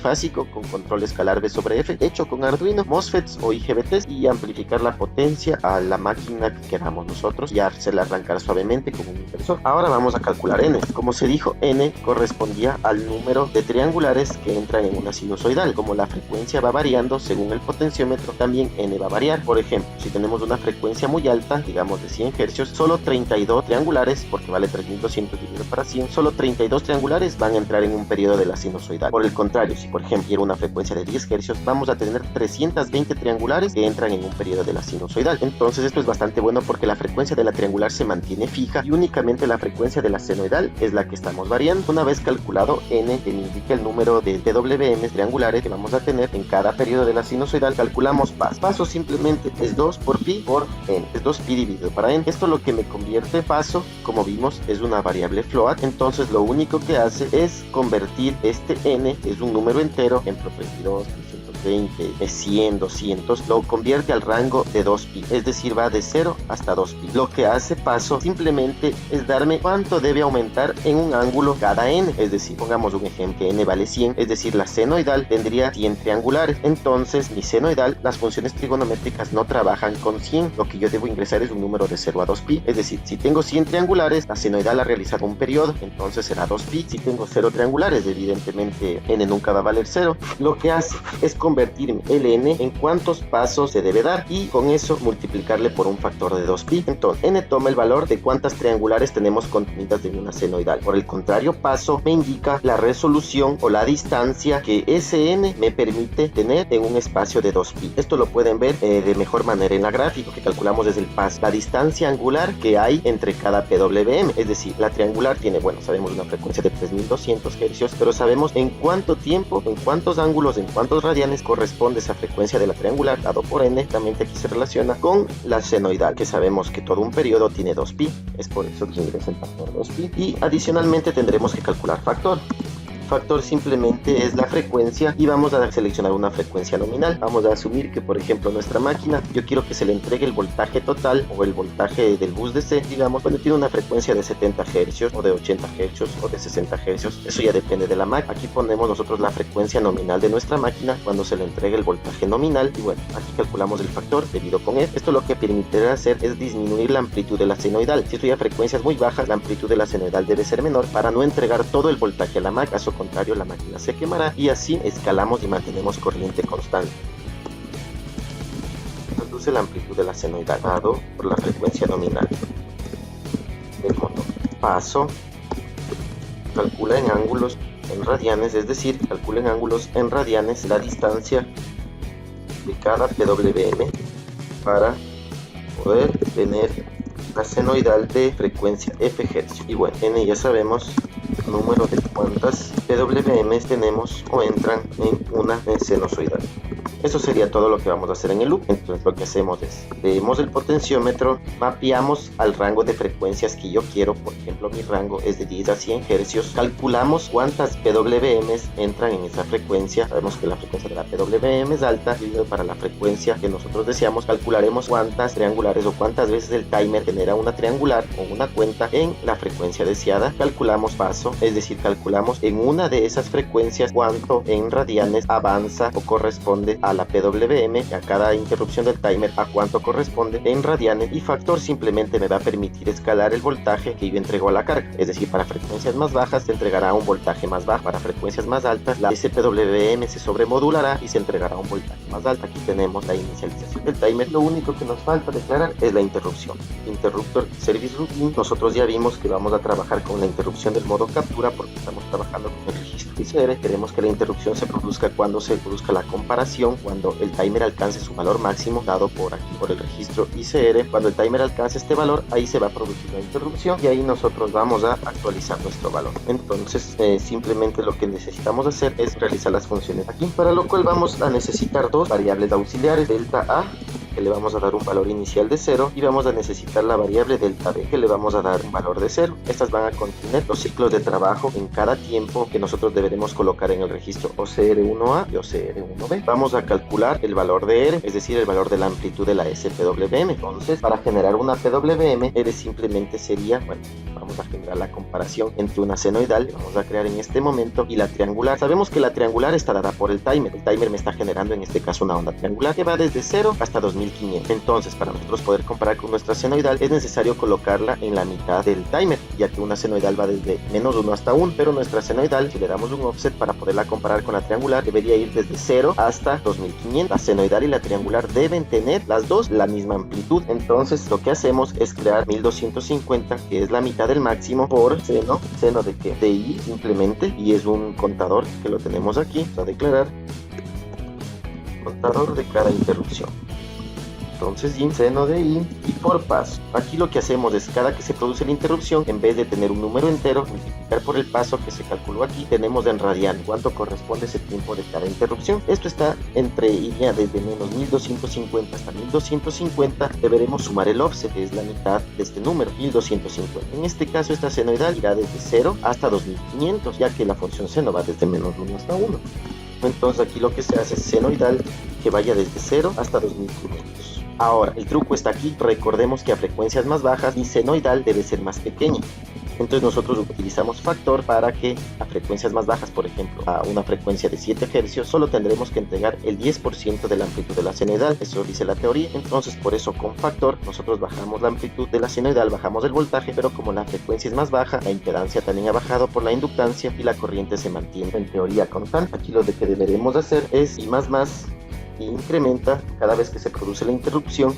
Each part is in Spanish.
Básico con control escalar B sobre F, hecho con Arduino, MOSFETs o IGBTs, y amplificar la potencia a la máquina que queramos nosotros y hacerla arrancar suavemente con un inversor. Ahora vamos a calcular N. Como se dijo, N correspondía al número de triangulares que entran en una sinusoidal. Como la frecuencia va variando según el potenciómetro, también N va a variar. Por ejemplo, si tenemos una frecuencia muy alta, digamos de 100 Hz, solo 32 triangulares, porque vale 3200 dividido para 100, solo 32 triangulares van a entrar en un periodo de la sinusoidal. Por el contrario, si por ejemplo quiero una frecuencia de 10 Hz, vamos a tener 320 triangulares que entran en un periodo de la sinusoidal. Entonces esto es bastante bueno porque la frecuencia de la triangular se mantiene fija y únicamente la frecuencia de la senoidal es la que estamos variando. Una vez calculado N, que me indica el número de PWM triangulares que vamos a tener en cada periodo de la sinusoidal, calculamos paso. Paso simplemente es 2 por pi por N, es 2 pi dividido para N. Esto lo que me convierte paso, como vimos, es una variable float. Entonces lo único que hace es convertir este N, que es un número entero, ejemplo 22, 320, 100, 200, lo convierte al rango de 2pi, es decir, va de 0 hasta 2pi. Lo que hace paso simplemente es darme cuánto debe aumentar en un ángulo cada n, es decir, pongamos un ejemplo, n vale 100, es decir, la senoidal tendría 100 triangulares. Entonces mi senoidal, las funciones trigonométricas no trabajan con 100, lo que yo debo ingresar es un número de 0 a 2pi, es decir, si tengo 100 triangulares, la senoidal ha realizado un periodo, entonces será 2pi. Si tengo 0 triangulares, evidentemente n nunca va a valer 0. Lo que hace es convertirme el n en cuántos pasos se debe dar y con eso multiplicarle por un factor de 2pi. Entonces n toma el valor de cuántas triangulares tenemos contenidas en una senoidal. Por el contrario, paso me indica la resolución o la distancia que ese n me permite tener en un espacio de 2pi. Esto lo pueden ver de mejor manera en la gráfica que calculamos desde el paso. La distancia angular que hay entre cada PWM, es decir, la triangular tiene, bueno, sabemos una frecuencia de 3200 Hz, pero sabemos en cuánto tiempo, en cuántos ángulos, en cuántos radianes corresponde esa frecuencia de la triangular, dado por n. También aquí se relaciona con la senoidal, que sabemos que todo un periodo tiene 2pi, es por eso que ingresa el factor 2pi, y adicionalmente tendremos que calcular factor. Factor simplemente es la frecuencia y vamos a seleccionar una frecuencia nominal. Vamos a asumir que, por ejemplo, nuestra máquina, yo quiero que se le entregue el voltaje total o el voltaje del bus DC, digamos, cuando tiene una frecuencia de 70 Hz o de 80 Hz o de 60 Hz. Eso ya depende de la máquina. Aquí ponemos nosotros la frecuencia nominal de nuestra máquina cuando se le entregue el voltaje nominal y bueno, aquí calculamos el factor debido con F. Esto lo que permitirá hacer es disminuir la amplitud de la senoidal. Si estoy a frecuencias muy bajas, la amplitud de la senoidal debe ser menor para no entregar todo el voltaje a la máquina. Caso contrario, la máquina se quemará y así escalamos y mantenemos corriente constante. Reduce la amplitud de la senoidal dado por la frecuencia nominal del motor. Paso, calcula en ángulos en radianes, es decir, calcula en ángulos en radianes la distancia de cada PWM para poder tener la senoidal de frecuencia F Hz. Y bueno, n ya sabemos el número de cuántas PWM tenemos o entran en una sinusoidal. Eso sería todo lo que vamos a hacer en el loop. Entonces lo que hacemos es, leemos el potenciómetro, mapeamos al rango de frecuencias que yo quiero. Por ejemplo, mi rango es de 10 a 100 Hz. Calculamos cuántas PWM entran en esa frecuencia. Sabemos que la frecuencia de la PWM es alta, y para la frecuencia que nosotros deseamos, calcularemos cuántas triangulares o cuántas veces el timer genera una triangular o una cuenta en la frecuencia deseada. Calculamos paso, es decir, calculamos en una de esas frecuencias cuánto en radianes avanza o corresponde a la PWM, a cada interrupción del timer a cuánto corresponde en radianes, y factor simplemente me va a permitir escalar el voltaje que yo entrego a la carga, es decir, para frecuencias más bajas se entregará un voltaje más bajo, para frecuencias más altas la SPWM se sobremodulará y se entregará un voltaje más alto. Aquí tenemos la inicialización del timer. Lo único que nos falta declarar es la interrupción. Interruptor service routine, nosotros ya vimos que vamos a trabajar con la interrupción del modo captura porque estamos trabajando con el registro ICR. Queremos que la interrupción se produzca cuando se produzca la comparación, cuando el timer alcance su valor máximo dado por aquí por el registro ICR. Cuando el timer alcance este valor, ahí se va a producir la interrupción y ahí nosotros vamos a actualizar nuestro valor. Entonces simplemente lo que necesitamos hacer es realizar las funciones aquí, para lo cual vamos a necesitar dos variables auxiliares, delta A que le vamos a dar un valor inicial de 0, y vamos a necesitar la variable delta B, que le vamos a dar un valor de 0. Estas van a contener los ciclos de trabajo en cada tiempo que nosotros deberemos colocar en el registro OCR1A y OCR1B. Vamos a calcular el valor de R, es decir, el valor de la amplitud de la SPWM. Entonces, para generar una PWM, R simplemente sería, bueno, vamos a generar la comparación entre una senoidal, que vamos a crear en este momento, y la triangular. Sabemos que la triangular está dada por el timer. El timer me está generando en este caso una onda triangular que va desde 0 hasta 2500. Entonces, para nosotros poder comparar con nuestra senoidal, es necesario colocarla en la mitad del timer, ya que una senoidal va desde -1 hasta 1, pero nuestra senoidal, si le damos un offset para poderla comparar con la triangular, debería ir desde 0 hasta 2500. La senoidal y la triangular deben tener las dos la misma amplitud. Entonces, lo que hacemos es crear 1250, que es la mitad del máximo, por seno de que de I simplemente, y es un contador que lo tenemos aquí. Vamos a declarar contador de cada interrupción. Entonces, seno de I y por paso. Aquí lo que hacemos es, cada que se produce la interrupción, en vez de tener un número entero, multiplicar por el paso que se calculó aquí, tenemos en radiano cuánto corresponde ese tiempo de cada interrupción. Esto está entre ya desde menos 1250 hasta 1250. Deberemos sumar el offset, que es la mitad de este número, 1250. En este caso, esta senoidal irá desde 0 hasta 2500, ya que la función seno va desde -1 hasta 1. Entonces, aquí lo que se hace es senoidal que vaya desde 0 hasta 2500. Ahora, el truco está aquí. Recordemos que a frecuencias más bajas mi senoidal debe ser más pequeña. Entonces nosotros utilizamos factor para que a frecuencias más bajas, por ejemplo, a una frecuencia de 7 Hz, solo tendremos que entregar el 10% de la amplitud de la senoidal. Eso dice la teoría. Entonces, por eso con factor nosotros bajamos la amplitud de la senoidal, bajamos el voltaje, pero como la frecuencia es más baja, la impedancia también ha bajado por la inductancia y la corriente se mantiene en teoría constante. Aquí lo que deberemos hacer es I más incrementa cada vez que se produce la interrupción,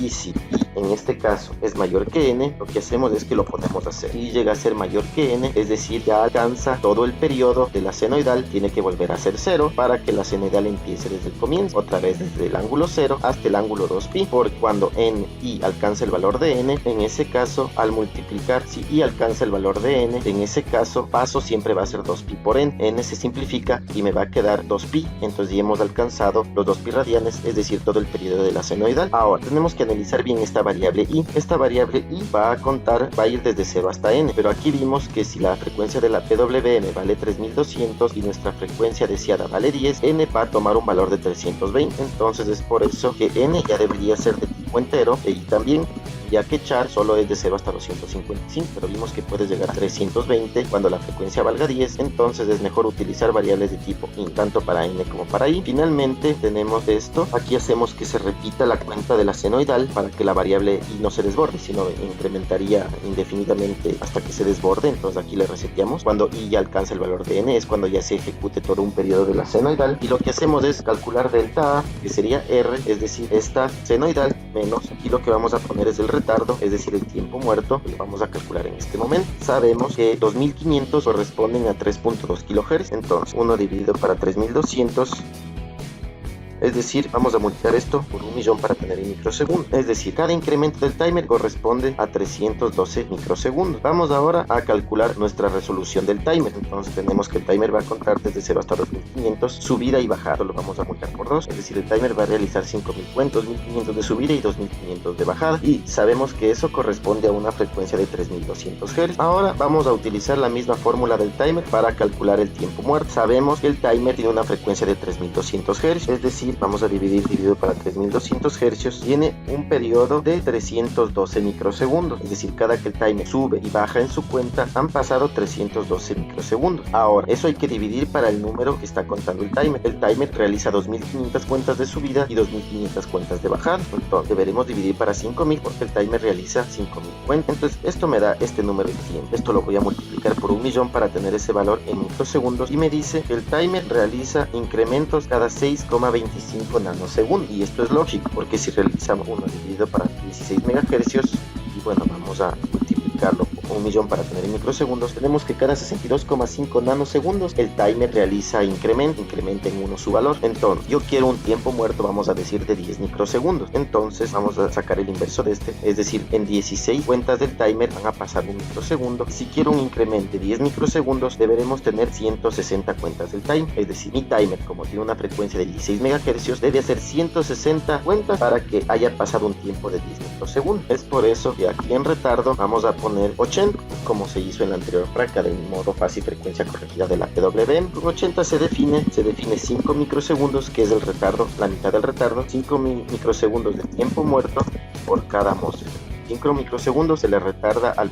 y si I en este caso es mayor que N, lo que hacemos es que lo podemos hacer. Si llega a ser mayor que N, es decir, ya alcanza todo el periodo de la senoidal, tiene que volver a ser 0 para que la senoidal empiece desde el comienzo, otra vez desde el ángulo 0 hasta el ángulo 2pi, porque cuando I alcanza el valor de N, en ese caso, al multiplicar, si I alcanza el valor de N, en ese caso, paso siempre va a ser 2pi por N. N se simplifica y me va a quedar 2pi, entonces ya hemos alcanzado los 2pi radianes, es decir, todo el periodo de la senoidal. Ahora, tenemos que analizar bien esta variable I. Esta variable I va a ir desde 0 hasta N, pero aquí vimos que si la frecuencia de la PWM vale 3200 y nuestra frecuencia deseada vale 10, N va a tomar un valor de 320. Entonces es por eso que N ya debería ser de tipo entero, y también, ya que char solo es de 0 hasta 255, pero vimos que puedes llegar a 320 cuando la frecuencia valga 10, entonces es mejor utilizar variables de tipo int, tanto para N como para I. Finalmente tenemos esto, aquí hacemos que se repita la cuenta de la senoidal para que la variable I no se desborde, sino incrementaría indefinidamente hasta que se desborde. Entonces aquí le reseteamos. Cuando I ya alcanza el valor de N es cuando ya se ejecute todo un periodo de la senoidal, y lo que hacemos es calcular delta A, que sería R, es decir, esta senoidal menos, aquí lo que vamos a poner es el retardo, es decir, el tiempo muerto, que lo vamos a calcular en este momento. Sabemos que 2500 corresponden a 3.2 kHz, entonces 1 dividido para 3200, es decir, vamos a multiplicar esto por 1.000.000 para tener en microsegundos, es decir, cada incremento del timer corresponde a 312 microsegundos. Vamos ahora a calcular nuestra resolución del timer. Entonces tenemos que el timer va a contar desde 0 hasta 2500, subida y bajada, lo vamos a multiplicar por 2, es decir, el timer va a realizar 5000 cuentos, 2500 de subida y 2500 de bajada, y sabemos que eso corresponde a una frecuencia de 3200 Hz. Ahora vamos a utilizar la misma fórmula del timer para calcular el tiempo muerto. Sabemos que el timer tiene una frecuencia de 3200 Hz, es decir, vamos a dividido para 3200 Hz, tiene un periodo de 312 microsegundos, es decir, cada que el timer sube y baja en su cuenta han pasado 312 microsegundos. Ahora, eso hay que dividir para el número que está contando el timer. El timer realiza 2500 cuentas de subida y 2500 cuentas de bajada, entonces deberemos dividir para 5000 porque el timer realiza 5000 cuentas. Entonces esto me da este número de tiempo. Esto lo voy a multiplicar por 1.000.000 para tener ese valor en microsegundos, y me dice que el timer realiza incrementos cada 6,25 nanosegundos, y esto es lógico porque si realizamos 1 dividido para 16 MHz, y bueno, vamos a multiplicarlo por 1.000.000 para tener en microsegundos, tenemos que cada 62,5 nanosegundos el timer realiza incrementa en 1 su valor. Entonces, yo quiero un tiempo muerto, vamos a decir, de 10 microsegundos. Entonces, vamos a sacar el inverso de este, es decir, en 16 cuentas del timer van a pasar 1 microsegundo. Si quiero un incremento de 10 microsegundos, deberemos tener 160 cuentas del timer. Es decir, mi timer, como tiene una frecuencia de 16 MHz, debe hacer 160 cuentas para que haya pasado un tiempo de 10 microsegundos. Es por eso que aquí en retardo vamos a poner 80, como se hizo en la anterior práctica, del modo fase y frecuencia corregida de la PWM. Con 80 se define 5 microsegundos, que es el retardo, la mitad del retardo, 5 microsegundos de tiempo muerto por cada MOSFET. 5 microsegundos se le retarda al